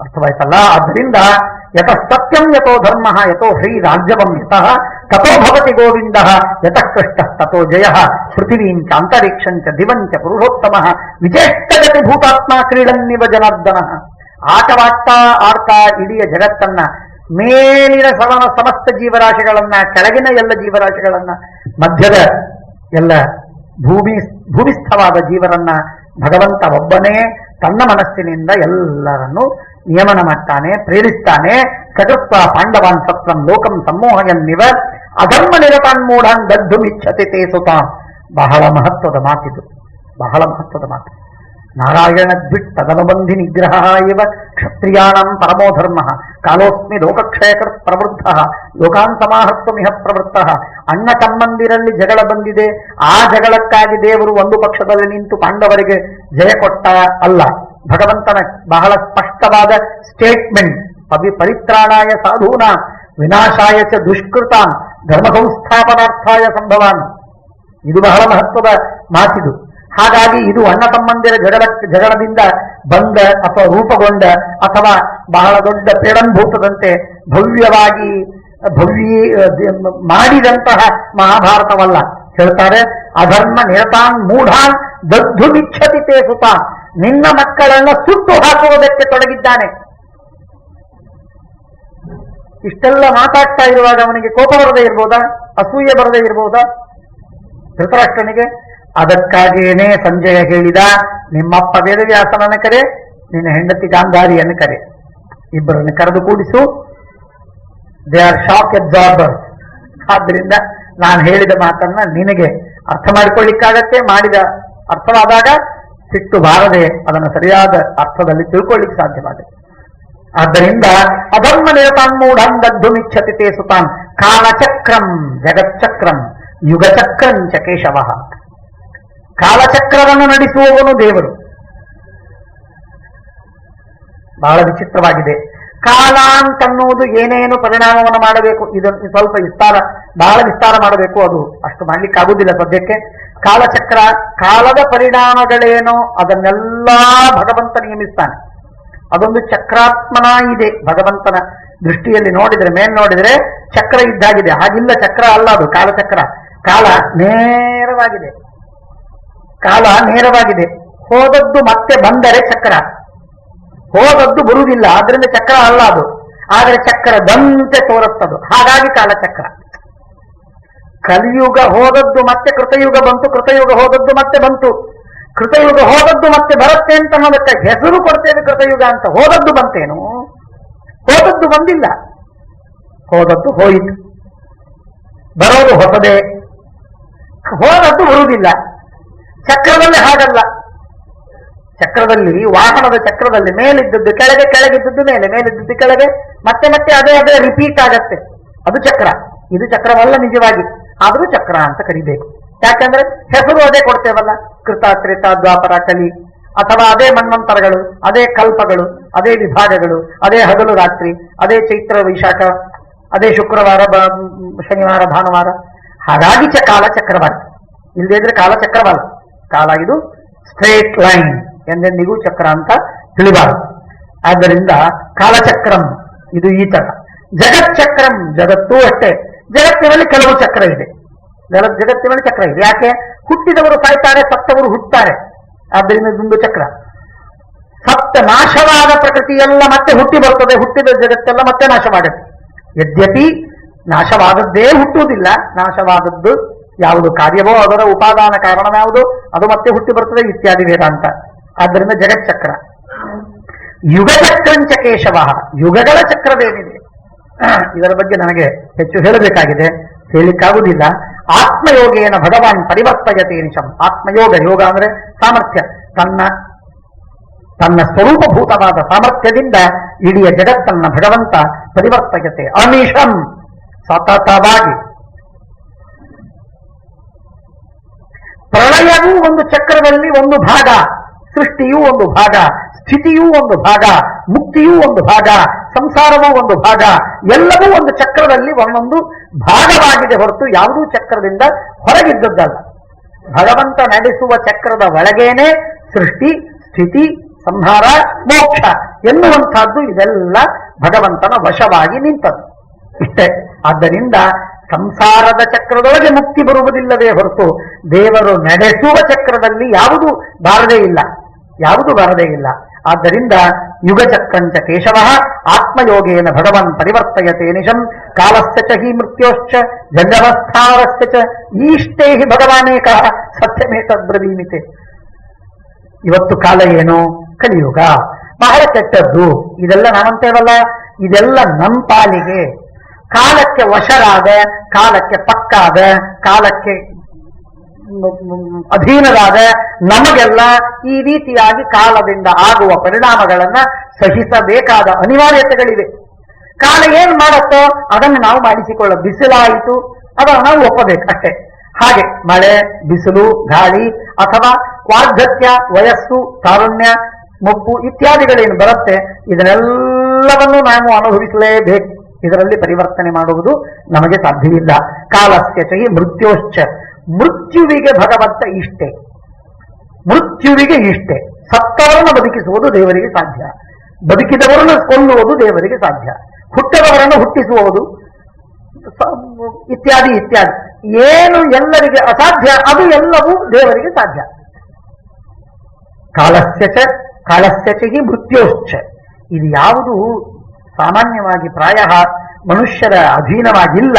ಅರ್ಥವಾಯ್ತಲ್ಲ? ಆದ್ದರಿಂದ ಯತಃ ಸತ್ಯಂ ಯಥೋ ಧರ್ಮ ಯಥೋ ಶ್ರೀ ರಾಜ್ಯವಂ ಯತಃ ತಥೋ ಭವತಿ ಗೋವಿಂದ ಯತಃ ಕೃಷ್ಟ ತಥೋ ಜಯ ಪೃಥಿವೀಂಚ ಅಂತರಿಕ್ಷಂಚ ದಿವಂಚ ಪುರುಷೋತ್ತಮ ವಿಚೇಷ್ಟಗತಿ ಭೂತಾತ್ಮ ಕ್ರೀಡನ್ನಿವ ಜನಾರ್ದನ. ಆಟವಾಡ್ತಾ ಆಡ್ತಾ ಇಡೀ ಜಗತ್ತನ್ನ, ಮೇಲಿನ ಸಮಸ್ತ ಜೀವರಾಶಿಗಳನ್ನ, ಕೆಳಗಿನ ಎಲ್ಲ ಜೀವರಾಶಿಗಳನ್ನ, ಮಧ್ಯದ ಎಲ್ಲ ಭೂಮಿಸ್ಥವಾದ ಜೀವರನ್ನ ಭಗವಂತ ಒಬ್ಬನೇ ತನ್ನ ಮನಸ್ಸಿನಿಂದ ಎಲ್ಲರನ್ನು ನಿಯಮನ ಮಾಡ್ತಾನೆ, ಪ್ರೇರಿಸ್ತಾನೆ. ಸಕೃತ್ವ ಪಾಂಡವಾನ್ ಸತ್ವಂ ಲೋಕಂ ಸಮ್ಮೋಹಯನ್ನಿವ ಅಧರ್ಮ ನಿರತಾನ್ಮೂಢಾನ್ ದಗ್ಧುಮಿಚ್ಛತಿ ತೇ ಸುತಾನ್. ಬಹಳ ಮಹತ್ವದ ಮಾತಿದು, ಬಹಳ ಮಹತ್ವದ ಮಾತು. ನಾರಾಯಣ ದ್ವಿಟ್ಟದನುಬಂಧಿ ನಿಗ್ರಹ ಇವ ಕ್ಷತ್ರಿಯಾಣಂ ಪರಮೋ ಧರ್ಮ ಕಾಲೋಸ್ಮಿ ಲೋಕಕ್ಷಯಕೃತ್ ಪ್ರವೃದ್ಧ ಲೋಕಾನ್ ಸಮಾಹತ್ವಮಿಹ ಪ್ರವೃತ್ತ. ಅಣ್ಣ ತಮ್ಮಂದಿರಲ್ಲಿ ಜಗಳ ಬಂದಿದೆ, ಆ ಜಗಳಕ್ಕಾಗಿ ದೇವರು ಒಂದು ಪಕ್ಷದಲ್ಲಿ ನಿಂತು ಪಾಂಡವರಿಗೆ ಜಯ ಕೊಟ್ಟ ಅಲ್ಲ. ಭಗವಂತನ ಬಹಳ ಸ್ಪಷ್ಟವಾದ ಸ್ಟೇಟ್ಮೆಂಟ್, ಪರಿತ್ರಾಣಾಯ ಸಾಧೂನ ವಿನಾಶಾಯ ಚ ದುಷ್ಕೃತಾನ್ ಧರ್ಮ ಸಂಸ್ಥಾಪನಾರ್ಥಾಯ ಸಂಭವಾನ್. ಇದು ಬಹಳ ಮಹತ್ವದ ಮಾತಿದು. ಹಾಗಾಗಿ ಇದು ಅಣ್ಣ ತಮ್ಮಂದಿರ ಜಗಳದಿಂದ ಬಂದ ಅಥವಾ ರೂಪುಗೊಂಡ ಅಥವಾ ಬಹಳ ದೊಡ್ಡ ಪ್ರೇರಣಭೂತದಂತೆ ಭವ್ಯವಾಗಿ ಮಾಡಿದಂತಹ ಮಹಾಭಾರತವಲ್ಲ. ಹೇಳ್ತಾರೆ, ಅಧರ್ಮ ನಿರತಾನ್ ಮೂಢಾನ್ ದಗ್ಧುಮಿಚ್ಛತಿ ತೇ ಸುತ. ನಿನ್ನ ಮಕ್ಕಳನ್ನ ಸುಟ್ಟು ಹಾಕುವುದಕ್ಕೆ ತೊಡಗಿದ್ದಾನೆ. ಇಷ್ಟೆಲ್ಲ ಮಾತಾಡ್ತಾ ಇರುವಾಗ ಅವನಿಗೆ ಕೋಪ ಬರದೇ ಇರ್ಬೋದಾ? ಅಸೂಯೆ ಬರದೇ ಇರ್ಬೋದಾ ಧೃತರಾಷ್ಟ್ರನಿಗೆ? ಅದಕ್ಕಾಗಿಯೇ ಸಂಜಯ ಹೇಳಿದ, ನಿಮ್ಮಪ್ಪ ವೇದವ್ಯಾಸನನ್ನು ಕರೆ, ನಿನ್ನ ಹೆಂಡತಿ ಗಾಂಧಾರಿಯನ್ನು ಕರೆ, ಇಬ್ಬರನ್ನು ಕರೆದು ಕೂಡಿಸು. They are shock absorbers. ಆದ್ರಿಂದ ನಾನು ಹೇಳಿದ ಮಾತನ್ನ ನಿನಗೆ ಅರ್ಥ ಮಾಡಿಕೊಳ್ಳಿಕ್ಕಾಗತ್ತೆ. ಮಾಡಿದ ಅರ್ಥವಾದಾಗ ಸಿಟ್ಟು ಬಾರದೆ ಅದನ್ನು ಸರಿಯಾದ ಅರ್ಥದಲ್ಲಿ ತಿಳ್ಕೊಳ್ಳಿಕ್ಕೆ ಸಾಧ್ಯವಾಗುತ್ತೆ. ಆದ್ದರಿಂದ ಅಧರ್ಮ ನಿರತಾನ್ಮೂಢಂ ದಗ್ಧುಮಿಚ್ಛತಿ ತೇ ಸುತಾನ್. ಕಾಲಚಕ್ರಂ ಜಗಚ್ಚಕ್ರಂ ಯುಗಚಕ್ರಂಚ ಕೇಶವ. ಕಾಲಚಕ್ರವನ್ನು ನಡೆಸುವವನು ದೇವರು. ಬಹಳ ವಿಚಿತ್ರವಾಗಿದೆ. ಕಾಲ ಅಂತನ್ನುವುದು ಏನೇನು ಪರಿಣಾಮವನ್ನು ಮಾಡಬೇಕು, ಇದನ್ನು ಸ್ವಲ್ಪ ಬಹಳ ವಿಸ್ತಾರ ಮಾಡಬೇಕು. ಅದು ಅಷ್ಟು ಮಾಡ್ಲಿಕ್ಕಾಗುವುದಿಲ್ಲ ಸದ್ಯಕ್ಕೆ. ಕಾಲಚಕ್ರ, ಕಾಲದ ಪರಿಣಾಮಗಳೇನೋ ಅದನ್ನೆಲ್ಲ ಭಗವಂತ ನಿಯಮಿಸ್ತಾನೆ. ಅದೊಂದು ಚಕ್ರಾತ್ಮನ ಇದೆ. ಭಗವಂತನ ದೃಷ್ಟಿಯಲ್ಲಿ ನೋಡಿದರೆ, ಮೇಲ್ ನೋಡಿದರೆ ಚಕ್ರ ಇದ್ದಾಗಿದೆ. ಹಾಗಿಲ್ಲ, ಚಕ್ರ ಅಲ್ಲ ಅದು, ಕಾಲಚಕ್ರ. ಕಾಲ ನೇರವಾಗಿದೆ, ಕಾಲ ನೇರವಾಗಿದೆ. ಹೋದದ್ದು ಮತ್ತೆ ಬಂದರೆ ಚಕ್ರ, ಹೋದದ್ದು ಬರುವುದಿಲ್ಲ. ಆದ್ರಿಂದ ಚಕ್ರ ಅಲ್ಲ ಅದು. ಆದರೆ ಚಕ್ರದಂತೆ ತೋರುತ್ತದು. ಹಾಗಾಗಿ ಕಾಲಚಕ್ರ. ಕಲಿಯುಗ ಹೋದದ್ದು ಮತ್ತೆ ಕೃತಯುಗ ಬಂತು, ಕೃತಯುಗ ಹೋದದ್ದು ಮತ್ತೆ ಬಂತು, ಕೃತಯುಗ ಹೋದದ್ದು ಮತ್ತೆ ಬರುತ್ತೆ ಅಂತ ಅನ್ನೋದಕ್ಕೆ ಹೆಸರು ಕೊಡ್ತೇವೆ ಕೃತಯುಗ ಅಂತ. ಹೋದದ್ದು ಬಂತೇನು? ಹೋದದ್ದು ಬಂದಿಲ್ಲ, ಹೋದದ್ದು ಹೋಯಿತು. ಬರೋದು ಹೊಸದೇ, ಹೋದದ್ದು ಬರುವುದಿಲ್ಲ. ಚಕ್ರದಲ್ಲಿ ಹಾಗಲ್ಲ. ಚಕ್ರದಲ್ಲಿ, ವಾಹನದ ಚಕ್ರದಲ್ಲಿ ಮೇಲಿದ್ದದ್ದು ಕೆಳಗೆ, ಕೆಳಗಿದ್ದದ್ದು ಮೇಲೆ, ಮೇಲಿದ್ದದ್ದು ಕೆಳಗೆ, ಮತ್ತೆ ಮತ್ತೆ ಅದೇ ರಿಪೀಟ್ ಆಗತ್ತೆ. ಅದು ಚಕ್ರ. ಇದು ಚಕ್ರವಲ್ಲ ನಿಜವಾಗಿ, ಆದರೂ ಚಕ್ರ ಅಂತ ಕರಿಬೇಕು. ಯಾಕಂದ್ರೆ ಹೆಸರು ಅದೇ ಕೊಡ್ತೇವಲ್ಲ. ಕೃತ, ತ್ರೇತ, ದ್ವಾಪರ, ಕಲಿ, ಅಥವಾ ಅದೇ ಮನ್ವಂತರಗಳು, ಅದೇ ಕಲ್ಪಗಳು, ಅದೇ ವಿಭಾಗಗಳು, ಅದೇ ಹಗಲು ರಾತ್ರಿ, ಅದೇ ಚೈತ್ರ ವೈಶಾಖ, ಅದೇ ಶುಕ್ರವಾರ ಶನಿವಾರ ಭಾನುವಾರ. ಹಾಗಾಗಿ ಕಾಲ ಚಕ್ರವಾಗಿದೆ. ಇಲ್ಲದೇ ಇದ್ರೆ ಕಾಲ ಚಕ್ರವಲ್ಲ. ಕಾಲ ಇದು ಸ್ಟ್ರೇಟ್ ಲೈನ್, ಎಂದೆಂದಿಗೂ ಚಕ್ರ ಅಂತ ತಿಳಿಬಾರದು. ಆದ್ದರಿಂದ ಕಾಲಚಕ್ರಂ ಇದು ಈ ತರ. ಜಗಚ್ಚಕ್ರಂ, ಜಗತ್ತೂ ಅಷ್ಟೇ. ಜಗತ್ತಿನಲ್ಲಿ ಕೆಲವು ಚಕ್ರ ಇದೆ. ಜಗತ್ತಿನಲ್ಲಿ ಚಕ್ರ ಇದೆ. ಯಾಕೆ? ಹುಟ್ಟಿದವರು ಸಾಯ್ತಾರೆ, ಸತ್ತವರು ಹುಟ್ಟುತ್ತಾರೆ. ಆದ್ದರಿಂದ ಇದೊಂದು ಚಕ್ರ. ಸತ್ತ ನಾಶವಾದ ಪ್ರಕೃತಿಯೆಲ್ಲ ಮತ್ತೆ ಹುಟ್ಟಿ ಬರ್ತದೆ, ಹುಟ್ಟಿದ ಜಗತ್ತೆಲ್ಲ ಮತ್ತೆ ನಾಶವಾಗುತ್ತೆ. ಯದ್ಯಪಿ ನಾಶವಾದದ್ದೇ ಹುಟ್ಟುವುದಿಲ್ಲ, ನಾಶವಾದದ್ದು ಯಾವುದು ಕಾರ್ಯವೋ ಅದರ ಉಪಾದಾನ ಕಾರಣ ಯಾವುದು ಅದು ಮತ್ತೆ ಹುಟ್ಟಿ ಬರ್ತದೆ, ಇತ್ಯಾದಿ ವೇದಾಂತ. ಆದ್ದರಿಂದ ಜಗಚ್ಚಕ್ರ. ಯುಗಚಕ್ರಂಚ ಕೇಶವ, ಯುಗಗಳ ಚಕ್ರವೇನಿದೆ ಇದರ ಬಗ್ಗೆ ನನಗೆ ಹೆಚ್ಚು ಹೇಳಬೇಕಾಗಿದೆ, ಹೇಳಲಿಕ್ಕಾಗುವುದಿಲ್ಲ. ಆತ್ಮಯೋಗೇನ ಭಗವಾನ್ ಪರಿವರ್ತಯತೆ ನಿಶಂ. ಆತ್ಮಯೋಗ, ಯೋಗ ಅಂದ್ರೆ ಸಾಮರ್ಥ್ಯ. ತನ್ನ ಸ್ವರೂಪಭೂತವಾದ ಸಾಮರ್ಥ್ಯದಿಂದ ಇಡೀ ಜಗತ್ತನ್ನ ಭಗವಂತ ಪರಿವರ್ತಯತೆ ಅನಿಶಂ, ಸತತವಾಗಿ. ಪ್ರಳಯವೂ ಒಂದು ಚಕ್ರದಲ್ಲಿ ಒಂದು ಭಾಗ, ಸೃಷ್ಟಿಯೂ ಒಂದು ಭಾಗ, ಸ್ಥಿತಿಯೂ ಒಂದು ಭಾಗ, ಮುಕ್ತಿಯೂ ಒಂದು ಭಾಗ, ಸಂಸಾರವೂ ಒಂದು ಭಾಗ. ಎಲ್ಲವೂ ಒಂದು ಚಕ್ರದಲ್ಲಿ ಒಂದೊಂದು ಭಾಗವಾಗಿದೆ ಹೊರತು ಯಾವುದೂ ಚಕ್ರದಿಂದ ಹೊರಗಿದ್ದದ್ದಲ್ಲ. ಭಗವಂತ ನಡೆಸುವ ಚಕ್ರದ ಒಳಗೇನೆ ಸೃಷ್ಟಿ, ಸ್ಥಿತಿ, ಸಂಹಾರ, ಮೋಕ್ಷ ಎನ್ನುವಂತಹದ್ದು ಇದೆಲ್ಲ ಭಗವಂತನ ವಶವಾಗಿ ನಿಂತದ್ದು. ಇಷ್ಟೇ. ಆದ್ದರಿಂದ ಸಂಸಾರದ ಚಕ್ರದೊಳಗೆ ಮುಕ್ತಿ ಬರುವುದಿಲ್ಲವೇ ಹೊರತು ದೇವರು ನಡೆಸುವ ಚಕ್ರದಲ್ಲಿ ಯಾವುದು ಬಾರದೇ ಇಲ್ಲ, ಯಾವುದು ಬಾರದೇ ಇಲ್ಲ. ಆದ್ದರಿಂದ ಯುಗಚಕ್ರಂಚ ಕೇಶವ ಆತ್ಮಯೋಗೇನ ಭಗವನ್ ಪರಿವರ್ತಯತೆ ನಿಶಂ ಕಾಲಸ್ಯ ಚ ಹಿ ಮೃತ್ಯೋಶ್ಚ ಜಂಗಮಸ್ಥಾವರಸ್ಯ ಚ ಈಷ್ಟೇ ಹಿ ಭಗವಾನೇಕ ಸತ್ಯಮೇತದ್ಬ್ರವೀಮಿತೆ. ಇವತ್ತು ಕಾಲ ಏನು? ಕಲಿಯುಗ, ಬಹಳ ಕೆಟ್ಟದ್ದು. ಇದೆಲ್ಲ ನಾವಂತೇವಲ್ಲ, ಇದೆಲ್ಲ ನಮ್ಮ ಪಾಲಿಗೆ. ಕಾಲಕ್ಕೆ ವಶರಾದ, ಕಾಲಕ್ಕೆ ಪಕ್ಕಾದ, ಕಾಲಕ್ಕೆ ಅಧೀನರಾದ ನಮಗೆಲ್ಲ ಈ ರೀತಿಯಾಗಿ ಕಾಲದಿಂದ ಆಗುವ ಪರಿಣಾಮಗಳನ್ನ ಸಹಿಸಬೇಕಾದ ಅನಿವಾರ್ಯತೆಗಳಿವೆ. ಕಾಲ ಏನ್ ಮಾಡುತ್ತೋ ಅದನ್ನು ನಾವು ಮಾಡಿಸಿಕೊಳ್ಳ. ಬಿಸಿಲಾಯಿತು, ಅದನ್ನು ನಾವು ಒಪ್ಪಬೇಕು ಅಷ್ಟೇ. ಹಾಗೆ ಮಳೆ, ಬಿಸಿಲು, ಗಾಳಿ ಅಥವಾ ವಾರ್ಧಕ್ಯ, ವಯಸ್ಸು, ತಾರುಣ್ಯ, ಮುಪ್ಪು ಇತ್ಯಾದಿಗಳೇನು ಬರುತ್ತೆ, ಇದನ್ನೆಲ್ಲವನ್ನು ನಾವು ಅನುಭವಿಸಲೇಬೇಕು. ಇದರಲ್ಲಿ ಪರಿವರ್ತನೆ ಮಾಡುವುದು ನಮಗೆ ಸಾಧ್ಯವಿಲ್ಲ. ಕಾಲಸ್ಯ ಚ ಹಿ ಮೃತ್ಯೋಶ್ಚ, ಮೃತ್ಯುವಿಗೆ ಭಗವಂತ ಇಷ್ಟೇ, ಮೃತ್ಯುವಿಗೆ ಇಷ್ಟೇ. ಸತ್ತವರನ್ನು ಬದುಕಿಸುವುದು ದೇವರಿಗೆ ಸಾಧ್ಯ, ಬದುಕಿದವರನ್ನು ಕೊಲ್ಲುವುದು ದೇವರಿಗೆ ಸಾಧ್ಯ, ಹುಟ್ಟದವರನ್ನು ಹುಟ್ಟಿಸುವುದು ಇತ್ಯಾದಿ ಇತ್ಯಾದಿ. ಏನು ಎಲ್ಲರಿಗೆ ಅಸಾಧ್ಯ ಅದು ಎಲ್ಲವೂ ದೇವರಿಗೆ ಸಾಧ್ಯ. ಕಾಲಸ್ಯ ಚ ಹಿ ಮೃತ್ಯೋಶ್ಚ, ಇದು ಯಾವುದು ಸಾಮಾನ್ಯವಾಗಿ ಪ್ರಾಯ ಮನುಷ್ಯರ ಅಧೀನವಾಗಿಲ್ಲ,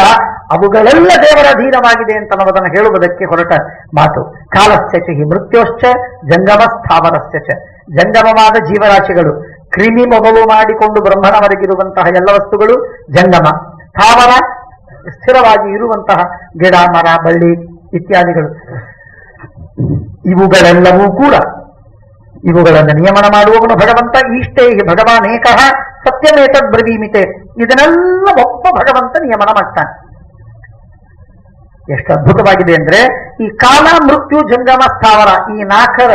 ಅವುಗಳೆಲ್ಲ ದೇವರ ಅಧೀನವಾಗಿದೆ ಅಂತ ಅನ್ನೋದನ್ನು ಹೇಳುವುದಕ್ಕೆ ಹೊರಟ ಮಾತು. ಕಾಲಸ್ಯ ಚ ಹಿ ಮೃತ್ಯೋಶ್ಚ ಜಂಗಮ ಸ್ಥಾವರಸ್ಯ ಚ, ಜಂಗಮವಾದ ಜೀವರಾಶಿಗಳು, ಕ್ರಿಮಿ ಮೊದಲು ಮಾಡಿಕೊಂಡು ಬ್ರಹ್ಮನವರೆಗಿರುವಂತಹ ಎಲ್ಲ ವಸ್ತುಗಳು ಜಂಗಮ. ಸ್ಥಾವರ, ಸ್ಥಿರವಾಗಿ ಇರುವಂತಹ ಗಿಡ, ಮರ, ಬಳ್ಳಿ ಇತ್ಯಾದಿಗಳು, ಇವುಗಳೆಲ್ಲವೂ ಕೂಡ ಇವುಗಳನ್ನು ನಿಯಮನ ಮಾಡುವವನು ಭಗವಂತ. ಇಷ್ಟೇ ಭಗವಾನೇಕ ಸತ್ಯಮೇತದ್ ಬ್ರವೀಮಿತೆ. ಇದನ್ನೆಲ್ಲ ಒಬ್ಬ ಭಗವಂತ ನಿಯಮನ ಮಾಡ್ತಾನೆ. ಎಷ್ಟು ಅದ್ಭುತವಾಗಿದೆ ಅಂದ್ರೆ, ಈ ಕಾಲ, ಮೃತ್ಯು, ಜಂಗಮ, ಸ್ಥಾವರ ಈ ನಾಲ್ಕರ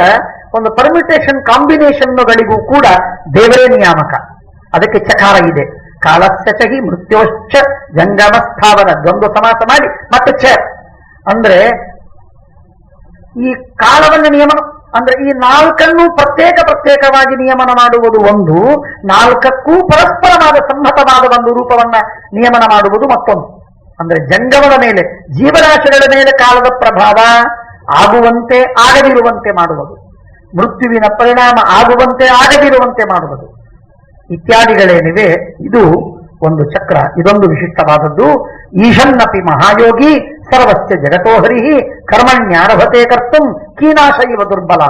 ಒಂದು ಪರ್ಮಿಟೇಷನ್ ಕಾಂಬಿನೇಷನ್ಗಳಿಗೂ ಕೂಡ ದೇವರೇ ನಿಯಾಮಕ. ಅದಕ್ಕೆ ಚಕಾರ ಇದೆ. ಕಾಲಸ್ಯ ಚ ಹಿ ಮೃತ್ಯೋಶ್ಚ ಜಂಗಮ ಸ್ಥಾವರ ದ್ವಂದ್ವ ಸಮಾಸ ಮಾಡಿ ಮತ್ತೆ ಚ ಅಂದ್ರೆ ಈ ಕಾಲವನ್ನು ನಿಯಮನ ಅಂದ್ರೆ ಈ ನಾಲ್ಕನ್ನು ಪ್ರತ್ಯೇಕವಾಗಿ ನಿಯಮನ ಮಾಡುವುದು ಒಂದು, ನಾಲ್ಕಕ್ಕೂ ಪರಸ್ಪರವಾದ ಸಮ್ಮತವಾದ ಒಂದು ರೂಪವನ್ನ ನಿಯಮನ ಮಾಡುವುದು ಮತ್ತೊಂದು. ಅಂದ್ರೆ ಜಂಗಮದ ಮೇಲೆ, ಜೀವರಾಶಿಗಳ ಮೇಲೆ ಕಾಲದ ಪ್ರಭಾವ ಆಗುವಂತೆ ಆಗದಿರುವಂತೆ ಮಾಡುವುದು, ಮೃತ್ಯುವಿನ ಪರಿಣಾಮ ಆಗುವಂತೆ ಆಗದಿರುವಂತೆ ಮಾಡುವುದು ಇತ್ಯಾದಿಗಳೇನಿವೆ, ಇದು ಒಂದು ಚಕ್ರ. ಇದೊಂದು ವಿಶಿಷ್ಟವಾದದ್ದು. ಈಶನ್ನಪಿ ಮಹಾಯೋಗಿ ಸರ್ವಸ್ಯ ಜಗತೋ ಹರಿಹಿ ಕರ್ಮಣ್ಯಾರಭತೆ ಕರ್ತುಂ ಕೀನಾಶ ಇವ ದುರ್ಬಲ.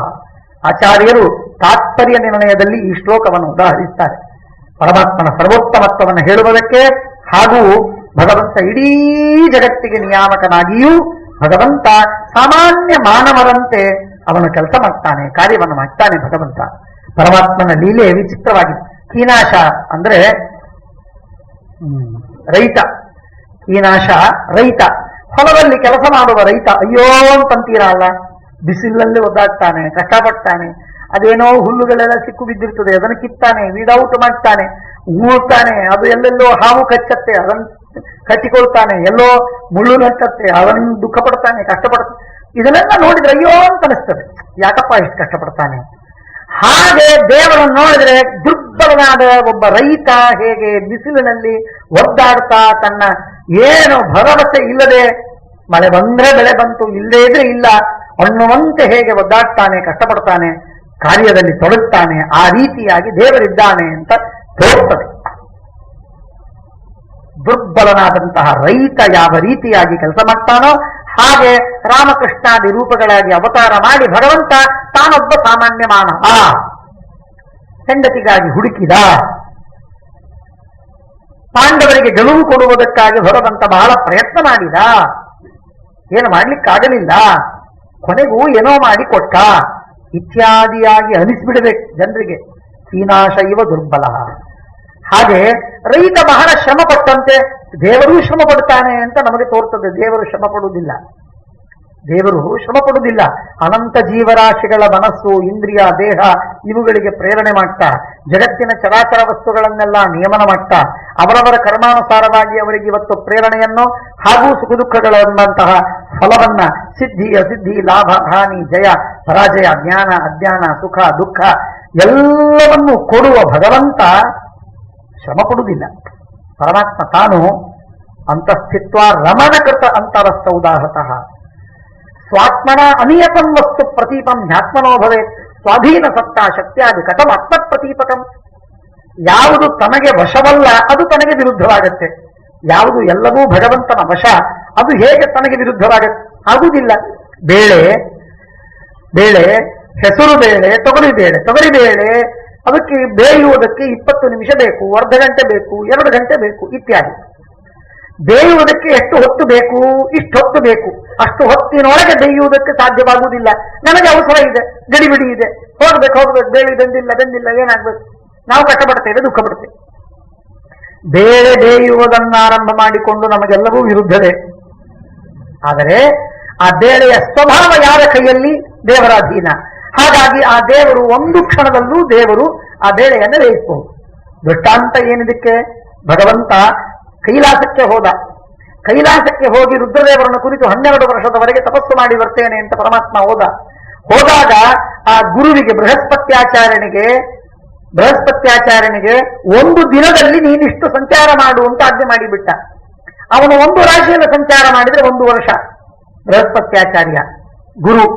ಆಚಾರ್ಯರು ತಾತ್ಪರ್ಯ ನಿರ್ಣಯದಲ್ಲಿ ಈ ಶ್ಲೋಕವನ್ನು ಉದಾಹರಿಸುತ್ತಾರೆ. ಪರಮಾತ್ಮನ ಸರ್ವೋತ್ತಮತ್ವವನ್ನು ಹೇಳುವುದಕ್ಕೆ, ಹಾಗೂ ಭಗವಂತ ಇಡೀ ಜಗತ್ತಿಗೆ ನಿಯಾಮಕನಾಗಿಯೂ ಭಗವಂತ ಸಾಮಾನ್ಯ ಮಾನವರಂತೆ ಅವನು ಕೆಲಸ ಮಾಡ್ತಾನೆ, ಕಾರ್ಯವನ್ನು ಮಾಡ್ತಾನೆ. ಭಗವಂತ ಪರಮಾತ್ಮನ ಲೀಲೆ ವಿಚಿತ್ರವಾಗಿದೆ. ಕೀನಾಶ ಅಂದ್ರೆ ರೈತ, ಕೀನಾಶ ರೈತ, ಹೊಲದಲ್ಲಿ ಕೆಲಸ ಮಾಡುವ ರೈತ. ಅಯ್ಯೋ ಅಂತಂತೀರಲ್ಲ, ಬಿಸಿಲಲ್ಲಿ ಒದ್ದಾಡ್ತಾನೆ, ಕಷ್ಟಪಡ್ತಾನೆ, ಅದೇನೋ ಹುಲ್ಲುಗಳೆಲ್ಲ ಸಿಕ್ಕು ಬಿದ್ದಿರ್ತದೆ, ಅದನ್ನು ಕಿತ್ತಾನೆ, ವೀಡೌಟ್ ಮಾಡ್ತಾನೆ, ಊಳ್ತಾನೆ, ಅದು ಎಲ್ಲೆಲ್ಲೋ ಹಾವು ಕಚ್ಚತ್ತೆ, ಅದನ್ನು ಕಟ್ಟಿಕೊಳ್ತಾನೆ, ಎಲ್ಲೋ ಮುಳ್ಳು ನಟ್ಟತ್ತೆ, ಅದನ್ನು ದುಃಖ ಪಡ್ತಾನೆ, ಕಷ್ಟಪಡ್ತಾನೆ. ಇದನ್ನೆಲ್ಲ ನೋಡಿದ್ರೆ ಅಯ್ಯೋ ಅಂತ ಅನಿಸ್ತದೆ, ಯಾಕಪ್ಪ ಇಷ್ಟು ಕಷ್ಟಪಡ್ತಾನೆ. ಹಾಗೆ ದೇವರನ್ನು ನೋಡಿದ್ರೆ ದುರ್ಬಲನಾದ ಒಬ್ಬ ರೈತ ಹೇಗೆ ಬಿಸಿಲಿನಲ್ಲಿ ಒದ್ದಾಡ್ತಾ ತನ್ನ ಏನು ಭರವಸೆ ಇಲ್ಲದೆ, ಮಳೆ ಬಂದ್ರೆ ಬೆಳೆ ಬಂತು, ಇಲ್ಲದೇ ಇದ್ರೆ ಇಲ್ಲ ಅನ್ನುವಂತೆ ಹೇಗೆ ಒದ್ದಾಡ್ತಾನೆ, ಕಷ್ಟಪಡ್ತಾನೆ, ಕಾರ್ಯದಲ್ಲಿ ತೊಡಗ್ತಾನೆ, ಆ ರೀತಿಯಾಗಿ ದೇವರಿದ್ದಾನೆ ಅಂತ ತೋರ್ತದೆ. ದುರ್ಬಲನಾದಂತಹ ರೈತ ಯಾವ ರೀತಿಯಾಗಿ ಕೆಲಸ ಮಾಡ್ತಾನೋ ಹಾಗೆ ರಾಮಕೃಷ್ಣಾದಿ ರೂಪಗಳಾಗಿ ಅವತಾರ ಮಾಡಿ ಭಗವಂತ ತಾನೊಬ್ಬ ಸಾಮಾನ್ಯ ಮಾನವ, ಹೆಂಡತಿಗಾಗಿ ಹುಡುಕಿದ, ಪಾಂಡವರಿಗೆ ಗೆಲುವು ಕೊಡುವುದಕ್ಕಾಗಿ ಭಗವಂತ ಬಹಳ ಪ್ರಯತ್ನ ಮಾಡಿದ, ಏನು ಮಾಡ್ಲಿಕ್ಕಾಗಲಿಲ್ಲ, ಕೊನೆಗೂ ಏನೋ ಮಾಡಿ ಕೊಟ್ಟ ಇತ್ಯಾದಿಯಾಗಿ ಅನಿಸ್ಬಿಡಬೇಕು ಜನರಿಗೆ. ಕೀನಾಶ ಇವ ದುರ್ಬಲ. ಹಾಗೆ ರೈತ ಬಹಳ ಶ್ರಮ ಪಟ್ಟಂತೆ ದೇವರೂ ಶ್ರಮ ಪಡ್ತಾನೆ ಅಂತ ನಮಗೆ ತೋರ್ತದೆ. ದೇವರು ಶ್ರಮ ಪಡುವುದಿಲ್ಲ, ದೇವರು ಶ್ರಮ ಪಡುವುದಿಲ್ಲ. ಅನಂತ ಜೀವರಾಶಿಗಳ ಮನಸ್ಸು, ಇಂದ್ರಿಯ, ದೇಹ ಇವುಗಳಿಗೆ ಪ್ರೇರಣೆ ಮಾಡ್ತಾ, ಜಗತ್ತಿನ ಚರಾಚರ ವಸ್ತುಗಳನ್ನೆಲ್ಲ ನಿಯಮನ ಮಾಡ್ತಾ, ಅವರವರ ಕರ್ಮಾನುಸಾರವಾಗಿ ಅವರಿಗೆ ಇವತ್ತು ಪ್ರೇರಣೆಯನ್ನು ಹಾಗೂ ಸುಖ ದುಃಖಗಳೆಂಬಂತಹ ಫಲವನ್ನ, ಸಿದ್ಧಿ ಅಸಿದ್ಧಿ, ಲಾಭ ಹಾನಿ, ಜಯ ಪರಾಜಯ, ಜ್ಞಾನ ಅಜ್ಞಾನ, ಸುಖ ದುಃಖ ಎಲ್ಲವನ್ನು ಕೊಡುವ ಭಗವಂತ ಶ್ರಮ ಪಡುವುದಿಲ್ಲ. ಪರಮಾತ್ಮ ತಾನು ಅಂತಸ್ಥಿತ್ವ ರಮಣಕೃತ ಅಂತರಸ್ತೌದಾಹತಃ ಸ್ವಾತ್ಮನ ಅನಿಯತಂ ವಸ್ತು ಪ್ರತೀಪಂ ಜ್ಞಾತ್ಮನೋ ಭವೇತ್ ಸ್ವಾಧೀನ ಸತ್ತಾ ಶಕ್ತಿಯಾಗಿ ಕಥಂ ಆತ್ಮತ್ ಪ್ರತೀಪಕಂ. ಯಾವುದು ತನಗೆ ವಶವಲ್ಲ ಅದು ತನಗೆ ವಿರುದ್ಧವಾಗತ್ತೆ, ಯಾವುದು ಎಲ್ಲವೂ ಭಗವಂತನ ವಶ ಅದು ಹೇಗೆ ತನಗೆ ವಿರುದ್ಧವಾಗತ್ತೆ? ಆಗುವುದಿಲ್ಲ. ಬೇಳೆ ಹೆಸರು ಬೇಳೆ, ತೊಗರಿ ಬೇಳೆ ಅದಕ್ಕೆ ಬೇಯುವುದಕ್ಕೆ 20 ನಿಮಿಷ ಬೇಕು, ಅರ್ಧ ಗಂಟೆ ಬೇಕು, 2 ಗಂಟೆ ಬೇಕು ಇತ್ಯಾದಿ. ಬೇಯುವುದಕ್ಕೆ ಎಷ್ಟು ಹೊತ್ತು ಬೇಕು, ಇಷ್ಟು ಹೊತ್ತು ಬೇಕು, ಅಷ್ಟು ಹೊತ್ತಿನೊಳಗೆ ಬೇಯುವುದಕ್ಕೆ ಸಾಧ್ಯವಾಗುವುದಿಲ್ಲ. ನನಗೆ ಅವಸರ ಇದೆ, ಗಡಿಬಿಡಿ ಇದೆ, ಹೋಗ್ಬೇಕು, ಬೇಳೆ ಬೆಂದಿಲ್ಲ ಏನಾಗ್ಬೇಕು? ನಾವು ಕಷ್ಟಪಡ್ತೇವೆ, ದುಃಖ ಪಡ್ತೇವೆ. ಬೇಳೆ ಬೇಯುವುದನ್ನು ಆರಂಭ ಮಾಡಿಕೊಂಡು ನಮಗೆಲ್ಲವೂ ವಿರುದ್ಧವೇ. ಆದರೆ ಆ ಬೇಳೆಯ ಸ್ವಭಾವ ಯಾರ ಕೈಯಲ್ಲಿ? ದೇವರ ಅಧೀನ. ಹಾಗಾಗಿ ಆ ದೇವರು ಒಂದು ಕ್ಷಣದಲ್ಲೂ ದೇವರು ಆ ಬೇಳೆಯನ್ನು ಬೇಯಿಸಬಹುದು. ದೃಷ್ಟಾಂತ ಏನಿದಕ್ಕೆ? ಭಗವಂತ ಕೈಲಾಸಕ್ಕೆ ಕೈಲಾಸಕ್ಕೆ ಹೋಗಿ ರುದ್ರದೇವರನ್ನು ಕುರಿತು 12 ವರ್ಷದವರೆಗೆ ತಪಸ್ಸು ಮಾಡಿ ಬರ್ತೇನೆ ಅಂತ ಪರಮಾತ್ಮ ಹೋದಾಗ ಆ ಗುರುವಿಗೆ ಬೃಹಸ್ಪತ್ಯಾಚಾರ್ಯನಿಗೆ ಒಂದು ದಿನದಲ್ಲಿ ನೀನಿಷ್ಟು ಸಂಚಾರ ಮಾಡು ಅಂತ ಆಜ್ಞೆ ಮಾಡಿಬಿಟ್ಟ. ಅವನು ಒಂದು ರಾಶಿಯಲ್ಲಿ ಸಂಚಾರ ಮಾಡಿದ್ರೆ 1 ವರ್ಷ ಬೃಹಸ್ಪತ್ಯಾಚಾರ್ಯ ಗುರು.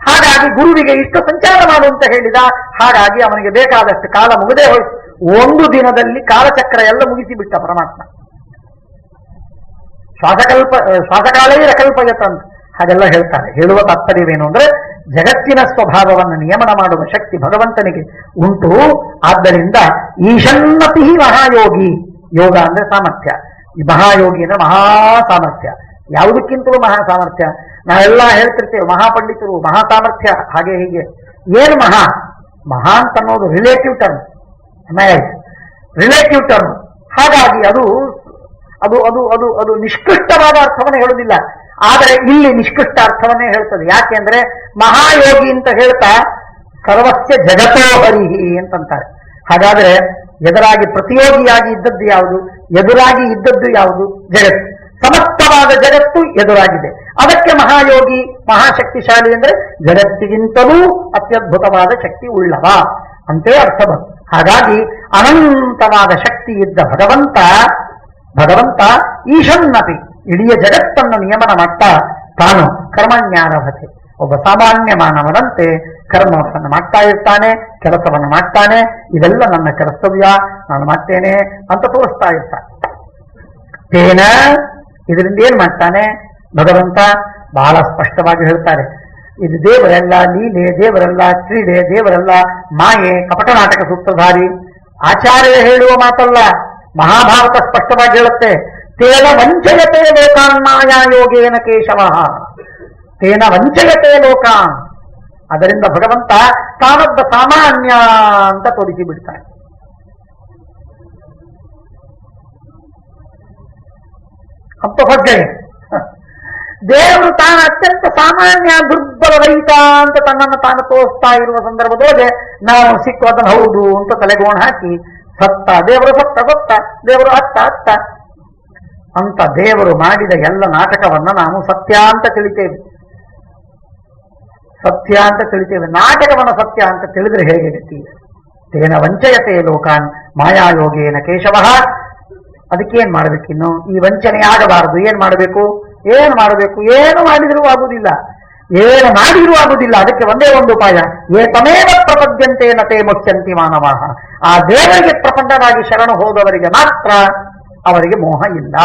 ಹಾಗಾಗಿ ಗುರುವಿಗೆ ಇಷ್ಟು ಸಂಚಾರ ಮಾಡು ಅಂತ ಹೇಳಿದ. ಹಾಗಾಗಿ ಅವನಿಗೆ ಬೇಕಾದಷ್ಟು ಕಾಲ ಮುಗದೇ ಹೋಯ್ತು. ಒಂದು ದಿನದಲ್ಲಿ ಕಾಲಚಕ್ರ ಎಲ್ಲ ಮುಗಿಸಿಬಿಟ್ಟ ಪರಮಾತ್ಮ. ಶ್ವಾಸಕಾಲೇ ರಕಲ್ಪಯತ ಅಂತ ಹಾಗೆಲ್ಲ ಹೇಳ್ತಾರೆ. ಹೇಳುವ ತಾತ್ಪರ್ಯವೇನು ಅಂದ್ರೆ ಜಗತ್ತಿನ ಸ್ವಭಾವವನ್ನು ನಿಯಮನ ಮಾಡುವ ಶಕ್ತಿ ಭಗವಂತನಿಗೆ ಉಂಟು. ಆದ್ದರಿಂದ ಈಶನ್ನಪಿ ಮಹಾಯೋಗಿ. ಯೋಗ ಅಂದ್ರೆ ಸಾಮರ್ಥ್ಯ, ಈ ಮಹಾಯೋಗಿ ಅಂದ್ರೆ ಮಹಾ ಸಾಮರ್ಥ್ಯ. ಯಾವುದಕ್ಕಿಂತಲೂ ಮಹಾ ಸಾಮರ್ಥ್ಯ. ನಾವೆಲ್ಲ ಹೇಳ್ತಿರ್ತೇವೆ ಮಹಾಪಂಡಿತರು, ಮಹಾ ಸಾಮರ್ಥ್ಯ, ಹಾಗೆ ಹೀಗೆ. ಏನು ಮಹಾ ಅಂತ ಅನ್ನೋದು ರಿಲೇಟಿವ್ ಟರ್ಮ್, ರಿಲೇಟಿವ್ ಟರ್ಮ್. ಹಾಗಾಗಿ ಅದು ಅದು ಅದು ಅದು ಅದು ನಿಷ್ಕೃಷ್ಟವಾದ ಅರ್ಥವನ್ನು ಹೇಳುವುದಿಲ್ಲ. ಆದರೆ ಇಲ್ಲಿ ನಿಷ್ಕೃಷ್ಟ ಅರ್ಥವನ್ನೇ ಹೇಳ್ತದೆ. ಯಾಕೆ ಅಂದ್ರೆ ಮಹಾಯೋಗಿ ಅಂತ ಹೇಳ್ತಾ ಸರ್ವಸ್ಯ ಜಗತೋ ಹರಿಹಿ ಅಂತಂತಾರೆ. ಹಾಗಾದ್ರೆ ಎದುರಾಗಿ ಪ್ರತಿಯೋಗಿಯಾಗಿ ಇದ್ದದ್ದು ಯಾವುದು? ಎದುರಾಗಿ ಇದ್ದದ್ದು ಯಾವುದು? ಜಗತ್ತು. ಸಮಸ್ತವಾದ ಜಗತ್ತು ಎದುರಾಗಿದೆ. ಅದಕ್ಕೆ ಮಹಾಯೋಗಿ, ಮಹಾಶಕ್ತಿಶಾಲಿ ಅಂದ್ರೆ ಜಗತ್ತಿಗಿಂತಲೂ ಅತ್ಯದ್ಭುತವಾದ ಶಕ್ತಿ ಉಳ್ಳವ ಅಂತೇ ಅರ್ಥ ಬಂತು. ಹಾಗಾಗಿ ಅನಂತವಾದ ಶಕ್ತಿ ಇದ್ದ ಭಗವಂತ ಈಶನ್ನಪಿ ಇಡೀ ಜಗತ್ತನ್ನು ನಿಯಮನ ಮಾಡ್ತಾ ತಾನು ಕರ್ಮಣ್ಯಾರಭತೆ. ಒಬ್ಬ ಸಾಮಾನ್ಯ ಮಾನವನಂತೆ ಕರ್ಮವನ್ನು ಮಾಡ್ತಾ ಇರ್ತಾನೆ, ಕೆಲಸವನ್ನು ಮಾಡ್ತಾನೆ. ಇದೆಲ್ಲ ನನ್ನ ಕರ್ತವ್ಯ, ನಾನು ಮಾಡ್ತೇನೆ ಅಂತ ತೋರಿಸ್ತಾ ಇರ್ತಾನೆ. ತೇನ ಇದರಿಂದ ಏನ್ ಮಾಡ್ತಾನೆ ಭಗವಂತ? ಬಹಳ ಸ್ಪಷ್ಟವಾಗಿ ಹೇಳ್ತಾರೆ. ಇದು ದೇವರೆಲ್ಲ ಲೀಲೆ, ದೇವರೆಲ್ಲ ಕ್ರೀಡೆ, ದೇವರೆಲ್ಲ ಮಾಯೆ, ಕಪಟ ನಾಟಕ ಸೂತ್ರಧಾರಿ. ಆಚಾರ್ಯ ಹೇಳುವ ಮಾತಲ್ಲ, ಮಹಾಭಾರತ ಸ್ಪಷ್ಟವಾಗಿ ಹೇಳುತ್ತೆ. ತೇನ ವಂಚಯತೆ ಲೋಕಾನ್ ಮಾಯಾ ಯೋಗೇನ ಕೇಶವ. ತೇನ ವಂಚಯತೆ ಲೋಕಾನ್. ಅದರಿಂದ ಭಗವಂತ ತಾನೊಬ್ಬ ಸಾಮಾನ್ಯ ಅಂತ ತೋರಿಸಿ ಬಿಡ್ತಾನೆ. ಅಂತ ಹೊಟ್ಟೆ ದೇವರು ತಾನು ಅತ್ಯಂತ ಸಾಮಾನ್ಯ ದುರ್ಬಲ ರಹಿತ ಅಂತ ತನ್ನನ್ನು ತಾನು ತೋರಿಸ್ತಾ ಇರುವ ಸಂದರ್ಭದೊಳಗೆ ನಾವು ಸಿಕ್ಕು ಅದನ್ನು ಹೌದು ಅಂತ ತಲೆಗೋಣ ಹಾಕಿ ಸತ್ತ ದೇವರು ದೇವರು ಅತ್ತ ಅಂತ ದೇವರು ಮಾಡಿದ ಎಲ್ಲ ನಾಟಕವನ್ನು ನಾವು ಸತ್ಯ ಅಂತ ತಿಳಿತೇವೆ. ನಾಟಕವನ್ನು ಸತ್ಯ ಅಂತ ತಿಳಿದ್ರೆ ಹೇಗೆ ಗತಿ? ತೇನ ವಂಚಯತೆ ಲೋಕಾನ್ ಮಾಯಾಯೋಗೇನ ಕೇಶವ. ಅದಕ್ಕೇನ್ ಮಾಡ್ಬೇಕಿನ್ನು? ಈ ವಂಚನೆ ಆಗಬಾರದು. ಏನು ಮಾಡಬೇಕು? ಏನು ಮಾಡಿದರೂ ಆಗುವುದಿಲ್ಲ. ಅದಕ್ಕೆ ಒಂದೇ ಒಂದು ಉಪಾಯ. ಏತಮೇವ ಪ್ರಪದ್ಯಂತೆ ನತೆ ಮುಚ್ಯಂತಿ ಮಾನವಾಹ. ಆ ದೇವರಿಗೆ ಪ್ರಪಂಚವಾಗಿ ಶರಣು ಹೋದವರಿಗೆ ಮಾತ್ರ ಅವರಿಗೆ ಮೋಹ ಇಲ್ಲ,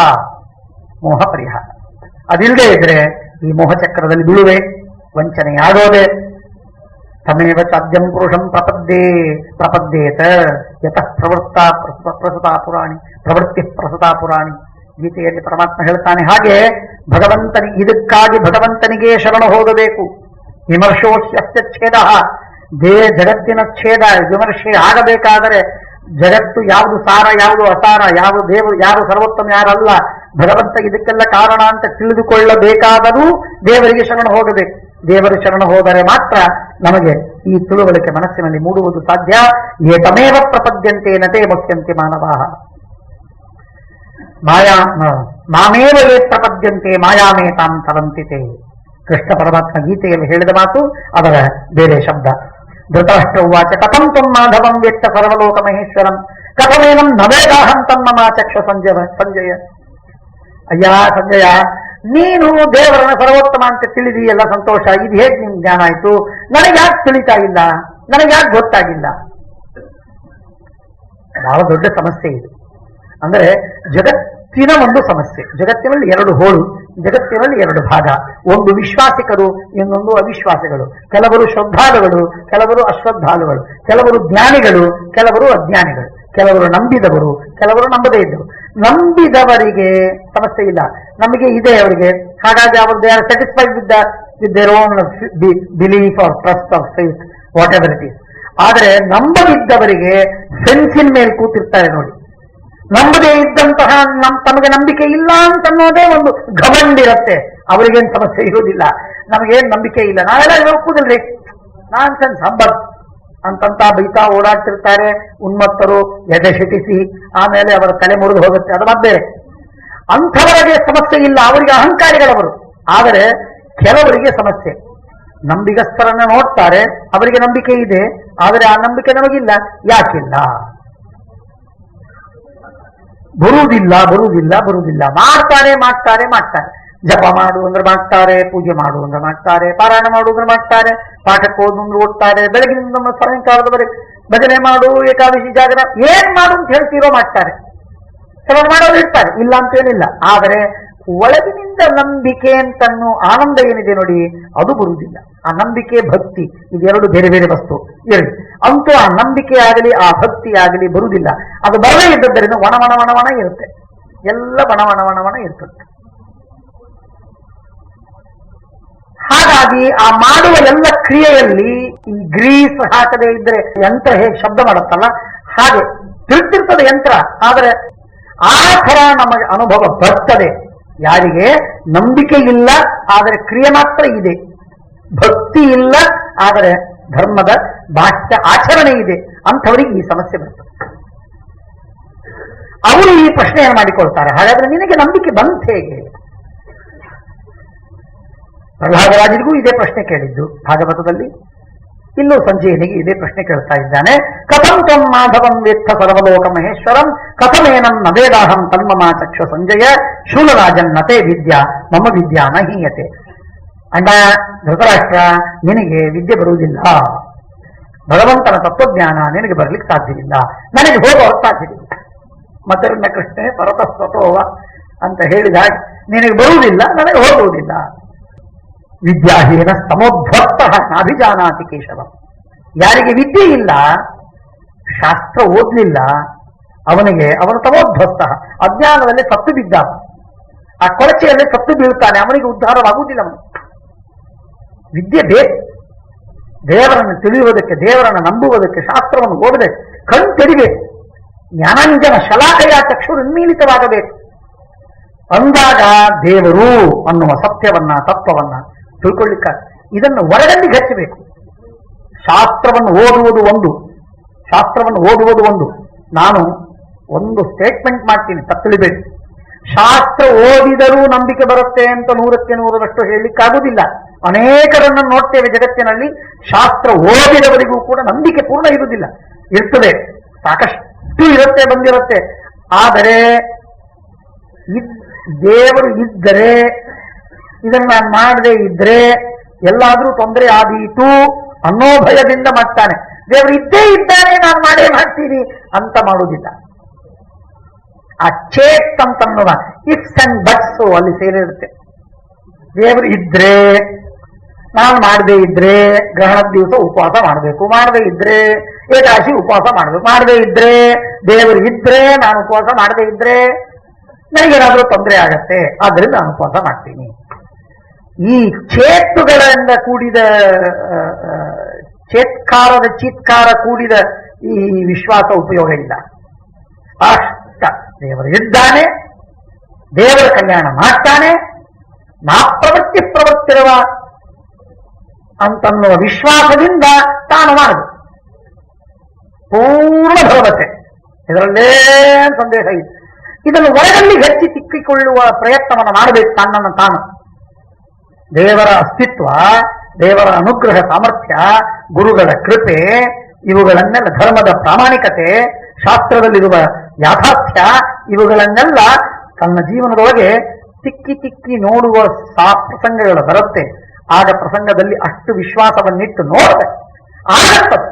ಮೋಹ ಪರಿಹಾರ. ಅದಿಲ್ಲದೆ ಇದ್ರೆ ಈ ಮೋಹಚಕ್ರದಲ್ಲಿ ಬೀಳುವೆ, ವಂಚನೆಯಾಗೋದೆ. ತಮೇವ ಚಾದ್ಯಂ ಪುರುಷಂ ಪ್ರಪದ್ಯೇತ ಯತಃ ಪ್ರವೃತ್ತಿ ಪ್ರಸತಾ ಪುರಾಣಿ. ಗೀತೆಯಲ್ಲಿ ಪರಮಾತ್ಮ ಹೇಳ್ತಾನೆ. ಹಾಗೆ ಇದಕ್ಕಾಗಿ ಭಗವಂತನಿಗೆ ಶರಣು ಹೋಗಬೇಕು. ವಿಮರ್ಶೋಸ್ಯಸ್ಯ ಛೇದ. ಜಗತ್ತಿನ ಛೇದ ವಿಮರ್ಶೆ ಆಗಬೇಕಾದರೆ ಜಗತ್ತು ಯಾವುದು ಸಾರ, ಯಾವುದು ಅಸಾರ, ಯಾವುದು ದೇವರು, ಯಾರು ಸರ್ವೋತ್ತಮ, ಯಾರಲ್ಲ, ಭಗವಂತ ಇದಕ್ಕೆಲ್ಲ ಕಾರಣ ಅಂತ ತಿಳಿದುಕೊಳ್ಳಬೇಕಾದರೂ ದೇವರಿಗೆ ಶರಣು ಹೋಗಬೇಕು. ದೇವರು ಶರಣು ಹೋದರೆ ಮಾತ್ರ ನಮಗೆ ಈ ತಿಳುವಳಿಕೆ ಮನಸ್ಸಿನಲ್ಲಿ ಮೂಡುವುದು ಸಾಧ್ಯ. ಏತಮೇವ ಪ್ರಪದ್ಯಂತೆ ನತೆ ಮುಚ್ಯಂತೆ ಮಾನವಾಹ. ಮಾಮೇವ ಯೇ ಪ್ರಪದ್ಯಂತೆ ಮಾಯಾಮೇತಾಂ ತರಂತಿತೆ. ಕೃಷ್ಣ ಪರಮಾತ್ಮ ಗೀತೆಯಲ್ಲಿ ಹೇಳಿದ ಮಾತು, ಅದರ ಬೇರೆ ಶಬ್ದ. ಧೃತರಾಷ್ಟ್ರ ಉವಾಚ ಕಥಂ ತ್ವಂ ಮಾಧವಂ ವೇತ್ತ ಸರ್ವಲೋಕ ಮಹೇಶ್ವರಂ ಕಥಮೇನಂ ನವೇದಾಹಂ ತನ್ಮಮಾಚಕ್ಷ ಸಂಜಯ. ಅಯ್ಯ ಸಂಜಯ, ನೀನು ದೇವರನ್ನ ಸರ್ವೋತ್ತಮ ಅಂತ ತಿಳಿದೀಯಲ್ಲ, ಸಂತೋಷ. ಇದು ಹೇಗೆ ನಿಮ್ಗೆ ಜ್ಞಾನ ಆಯ್ತು? ನನಗೆ ಯಾಕೆ ತಿಳಿತಾ ಇಲ್ಲ? ನನಗೆ ಯಾಕೆ ಗೊತ್ತಾಗಿಲ್ಲ? ಬಹಳ ದೊಡ್ಡ ಸಮಸ್ಯೆ ಇದು. ಅಂದರೆ ಜಗತ್ತಿನ ಒಂದು ಸಮಸ್ಯೆ. ಜಗತ್ತಿನಲ್ಲಿ ಎರಡು ಹೋಳು, ಜಗತ್ತಿನಲ್ಲಿ ಎರಡು ಭಾಗ. ಒಂದು ವಿಶ್ವಾಸಿಕರು, ಇನ್ನೊಂದು ಅವಿಶ್ವಾಸಿಗಳು. ಕೆಲವರು ಶ್ರದ್ಧಾಳುಗಳು, ಕೆಲವರು ಅಶ್ರದ್ಧಾಳುಗಳು. ಕೆಲವರು ಜ್ಞಾನಿಗಳು, ಕೆಲವರು ಅಜ್ಞಾನಿಗಳು. ಕೆಲವರು ನಂಬಿದವರು, ಕೆಲವರು ನಂಬದೇ ಇದ್ದವರು. ನಂಬಿದವರಿಗೆ ಸಮಸ್ಯೆ ಇಲ್ಲ, ನಮಗೆ ಇದೆ ಅವರಿಗೆ. ಹಾಗಾಗಿ ಅವರು they are satisfied with their own belief or trust of faith, whatever it is. ಆದರೆ ನಂಬದಿದ್ದವರಿಗೆ ಫೆನ್ಸಿನ ಮೇಲೆ ಕೂತಿರ್ತಾರೆ ನೋಡಿ. ನಂಬದೇ ಇದ್ದಂತಹ ತಮಗೆ ನಂಬಿಕೆ ಇಲ್ಲ ಅಂತನ್ನೋದೇ ಒಂದು ಘಮಂಡಿರುತ್ತೆ. ಅವರಿಗೇನು ಸಮಸ್ಯೆ ಇರುವುದಿಲ್ಲ. ನಮಗೇನು ನಂಬಿಕೆ ಇಲ್ಲ, ನಾವೆಲ್ಲ ಒಪ್ಪುದಿಲ್ರಿ, ನಾನ್ ಸೆನ್ಸ್ ಹಂಬದ್ ಅಂತಂತ ಬೈತಾ ಓಡಾಡ್ತಿರ್ತಾರೆ ಉನ್ಮತ್ತರು. ಎದೆಶಿಟಿಸಿ ಆಮೇಲೆ ಅವರ ತಲೆ ಮುರಿದು ಹೋಗುತ್ತೆ, ಅದು ಮತ್ತೆ. ಅಂಥವರಿಗೆ ಸಮಸ್ಯೆ ಇಲ್ಲ, ಅವರಿಗೆ ಅಹಂಕಾರಿಗಳವರು. ಆದರೆ ಕೆಲವರಿಗೆ ಸಮಸ್ಯೆ. ನಂಬಿಗಸ್ತರನ್ನ ನೋಡ್ತಾರೆ, ಅವರಿಗೆ ನಂಬಿಕೆ ಇದೆ, ಆದರೆ ಆ ನಂಬಿಕೆ ನಮಗಿಲ್ಲ. ಯಾಕಿಲ್ಲ? ಬರುವುದಿಲ್ಲ, ಬರುವುದಿಲ್ಲ, ಬರುವುದಿಲ್ಲ. ಮಾಡ್ತಾರೆ. ಜಪ ಮಾಡು ಅಂದ್ರೆ ಮಾಡ್ತಾರೆ, ಪೂಜೆ ಮಾಡು ಅಂದ್ರೆ ಮಾಡ್ತಾರೆ, ಪಾರಾಯಣ ಮಾಡು ಅಂದ್ರೆ ಮಾಡ್ತಾರೆ, ಪಾಠಕ್ಕೆ ಓದು ಅಂದ್ರೆ ಓದ್ತಾರೆ, ಬೆಳಗಿನಿಂದ ಸಾಯಂಕಾಲದವರೆಗೆ ಭಜನೆ ಮಾಡು, ಏಕಾದಶಿ ಜಾಗರ, ಏನ್ ಮಾಡು ಅಂತ ಹೇಳ್ತೀರೋ ಮಾಡ್ತಾರೆ. ಕೆಲವರು ಮಾಡೋರು ಇರ್ತಾರೆ, ಇಲ್ಲ ಅಂತೇನಿಲ್ಲ. ಆದರೆ ಒಳಗಿನಿಂದ ನಂಬಿಕೆ ಅಂತನ್ನೋ ಆನಂದ ಏನಿದೆ ನೋಡಿ, ಅದು ಬರುವುದಿಲ್ಲ. ಆ ನಂಬಿಕೆ ಭಕ್ತಿ ಇದೆರಡು ಬೇರೆ ಬೇರೆ ವಸ್ತು ಇರಲಿ. ಅಂತೂ ಆ ನಂಬಿಕೆ ಆಗಲಿ ಆ ಭಕ್ತಿ ಆಗಲಿ ಬರುವುದಿಲ್ಲ. ಅದು ಬರದೇ ಇದ್ದದ್ದರಿಂದ ವಣ ಇರುತ್ತೆ, ಎಲ್ಲ ವಣ ಇರ್ತದೆ. ಹಾಗಾಗಿ ಆ ಮಾಡುವ ಎಲ್ಲ ಕ್ರಿಯೆಯಲ್ಲಿ ಈ ಗ್ರೀಸ್ ಹಾಕದೇ ಇದ್ರೆ ಯಂತ್ರ ಹೇಗೆ ಶಬ್ದ ಮಾಡುತ್ತಲ್ಲ ಹಾಗೆ ತಿರುಗ್ತಿರ್ತದೆ ಯಂತ್ರ. ಆದರೆ ಆ ಥರ ನಮಗೆ ಅನುಭವ ಬರ್ತದೆ ಯಾರಿಗೆ ನಂಬಿಕೆ ಇಲ್ಲ, ಆದರೆ ಕ್ರಿಯೆ ಮಾತ್ರ ಇದೆ. ಭಕ್ತಿ ಇಲ್ಲ, ಆದರೆ ಧರ್ಮದ ಬಾಹ್ಯ ಆಚರಣೆ ಇದೆ. ಅಂಥವರಿಗೆ ಈ ಸಮಸ್ಯೆ ಬರ್ತದೆ. ಅವರು ಈ ಪ್ರಶ್ನೆಯನ್ನು ಮಾಡಿಕೊಳ್ತಾರೆ, ಹಾಗಾದ್ರೆ ನಿನಗೆ ನಂಬಿಕೆ ಬಂತ ಹೇಗೆ? ಪ್ರಹ್ಲಾದರಾಜರಿಗೂ ಇದೇ ಪ್ರಶ್ನೆ ಕೇಳಿದ್ದು ಭಾಗವತದಲ್ಲಿ. ಇಲ್ಲೂ ಸಂಜಯನಿಗೆ ಇದೇ ಪ್ರಶ್ನೆ ಕೇಳ್ತಾ ಇದ್ದಾನೆ. ಕಥಂ ತ್ವಂ ಮಾಧವಂ ವೇತ್ತ ಸರ್ವಲೋಕ ಮಹೇಶ್ವರಂ ಕಥಮೇನಂ ನವೇದಾಹಂ ತನ್ಮಮಾಚಕ್ಷ ಸಂಜಯ ಶೂಲರಾಜನ್ನತೆ ವಿದ್ಯಾ ಮಮ ವಿದ್ಯಾ ನ ಹೀಯತೆ. ಅಣ್ಣ ಧೃತರಾಷ್ಟ್ರ, ನಿನಗೆ ವಿದ್ಯೆ ಬರುವುದಿಲ್ಲ, ಭಗವಂತನ ತತ್ವಜ್ಞಾನ ನಿನಗೆ ಬರ್ಲಿಕ್ಕೆ ಸಾಧ್ಯವಿಲ್ಲ, ನನಗೆ ಹೋಗುವ ಸಾಧ್ಯವಿಲ್ಲ. ಮತರನ್ನ ಕೃಷ್ಣೆ ಪರತಸ್ವತೋವ ಅಂತ ಹೇಳಿದಾಗ ನಿನಗೆ ಬರುವುದಿಲ್ಲ, ನನಗೆ ಹೋಗುವುದಿಲ್ಲ. ವಿದ್ಯಾಹೀನ ಸಮೋದ್ಭಕ್ತ ನಾಭಿಜಾನಾತಿ ಕೇಶವ. ಯಾರಿಗೆ ವಿದ್ಯೆ ಇಲ್ಲ, ಶಾಸ್ತ್ರ ಓದ್ಲಿಲ್ಲ, ಅವನು ತಮೋದ್ಭಸ್ತ, ಅಜ್ಞಾನದಲ್ಲಿ ಸತ್ತು ಬಿದ್ದ, ಆ ಕೊಳಚೆಯಲ್ಲಿ ಸತ್ತು ಬೀಳ್ತಾನೆ, ಅವನಿಗೆ ಉದ್ಧಾರವಾಗುವುದಿಲ್ಲ. ಅವನು ವಿದ್ಯೆ ಬೇಕು, ದೇವರನ್ನು ತಿಳಿಯುವುದಕ್ಕೆ, ದೇವರನ್ನು ನಂಬುವುದಕ್ಕೆ ಶಾಸ್ತ್ರವನ್ನು ಓದಬೇಕು, ಕಣ್ ತೆರಿಬೇಕು, ಜ್ಞಾನಾಂಜನ ಶಲಾಕೆಯ ಚಕ್ಷುರುನ್ಮೀಲಿತವಾಗಬೇಕು. ಅಂದಾಗ ದೇವರು ಅನ್ನುವ ಸತ್ಯವನ್ನ ತತ್ವವನ್ನ ತಿಳ್ಕೊಳ್ಳಿಕ್ಕ ಇದನ್ನು ಹೊರಗಲ್ಲಿ ಹಚ್ಚಬೇಕು. ಶಾಸ್ತ್ರವನ್ನು ಓದುವುದು ಒಂದು. ನಾನು ಒಂದು ಸ್ಟೇಟ್ಮೆಂಟ್ ಮಾಡ್ತೀನಿ, ತಪ್ಪಲಿಬೇಕು. ಶಾಸ್ತ್ರ ಓದಿದರೂ ನಂಬಿಕೆ ಬರುತ್ತೆ ಅಂತ 100% ಹೇಳಲಿಕ್ಕಾಗುವುದಿಲ್ಲ. ಅನೇಕರನ್ನು ನೋಡ್ತೇವೆ ಜಗತ್ತಿನಲ್ಲಿ, ಶಾಸ್ತ್ರ ಓದಿದವರಿಗೂ ಕೂಡ ನಂಬಿಕೆ ಪೂರ್ಣ ಇರುವುದಿಲ್ಲ. ಇರ್ತದೆ, ಸಾಕಷ್ಟು ಇರುತ್ತೆ, ಬಂದಿರುತ್ತೆ. ಆದರೆ ದೇವರು ಇದ್ದರೆ, ಇದನ್ನು ನಾನು ಮಾಡದೇ ಇದ್ರೆ ಎಲ್ಲಾದ್ರೂ ತೊಂದರೆ ಆದೀತು ಅನ್ನೋ ಭಯದಿಂದ ಮಾಡ್ತಾನೆ. ದೇವರು ಇದ್ದೇ ಇದ್ದಾನೆ, ನಾನು ಮಾಡೇ ಮಾಡ್ತೀನಿ ಅಂತ ಮಾಡುವುದಿಲ್ಲ. ಆ ಚೇತ್ ಅಂತನ್ನುವ ಇಫ್ಸ್ ಅಂಡ್ ಬಟ್ಸ್ ಅಲ್ಲಿ ಸೇರಿರುತ್ತೆ. ದೇವರು ಇದ್ರೆ, ನಾನು ಮಾಡದೇ ಇದ್ರೆ ಗ್ರಹಣದ ದಿವಸ ಉಪವಾಸ ಮಾಡಬೇಕು, ಮಾಡದೇ ಇದ್ರೆ ಏಕಾದಶಿ ಉಪವಾಸ ಮಾಡಬೇಕು, ಮಾಡದೇ ಇದ್ರೆ ದೇವರು ಇದ್ರೆ, ನಾನು ಉಪವಾಸ ಮಾಡದೇ ಇದ್ರೆ ನನಗೇನಾದ್ರೂ ತೊಂದರೆ ಆಗತ್ತೆ, ಆದ್ರಿಂದ ನಾನು ಉಪವಾಸ ಮಾಡ್ತೀನಿ. ಈ ಚೇತುಗಳಿಂದ ಕೂಡಿದ ಚೀತ್ಕಾರ ಕೂಡಿದ ಈ ವಿಶ್ವಾಸ ಉಪಯೋಗ ಇಲ್ಲ. ಅಷ್ಟ ದೇವರು ಇದ್ದಾನೆ, ದೇವರ ಕಲ್ಯಾಣ ಮಾಡ್ತಾನೆ, ನಾ ಪ್ರವೃತ್ತಿರುವ ಅಂತನ್ನುವ ವಿಶ್ವಾಸದಿಂದ ತಾನು ಮಾಡುದು ಪೂರ್ಣ ಭಗವತೆ. ಇದರಲ್ಲೇ ಸಂದೇಹ ಇದೆ. ಇದನ್ನು ಹೊರಗಲ್ಲಿ ಹೆಚ್ಚಿ ತಿಕ್ಕಿಕೊಳ್ಳುವ ಪ್ರಯತ್ನವನ್ನು ಮಾಡಬೇಕು ತನ್ನನ್ನು ತಾನು. ದೇವರ ಅಸ್ತಿತ್ವ ದೇವರ ಅನುಗ್ರಹ ಸಾಮರ್ಥ್ಯ, ಗುರುಗಳ ಕೃಪೆ, ಇವುಗಳನ್ನೆಲ್ಲ, ಧರ್ಮದ ಪ್ರಾಮಾಣಿಕತೆ, ಶಾಸ್ತ್ರದಲ್ಲಿರುವ ಯಾಥಾರ್ಥ್ಯ, ಇವುಗಳನ್ನೆಲ್ಲ ತನ್ನ ಜೀವನದೊಳಗೆ ತಿಕ್ಕಿ ತಿಕ್ಕಿ ನೋಡುವ ಪ್ರಸಂಗಗಳು ಬರುತ್ತೆ. ಆಗ ಪ್ರಸಂಗದಲ್ಲಿ ಅಷ್ಟು ವಿಶ್ವಾಸವನ್ನಿಟ್ಟು ನೋಡಬೇಕು, ಆಗತ್ತದು.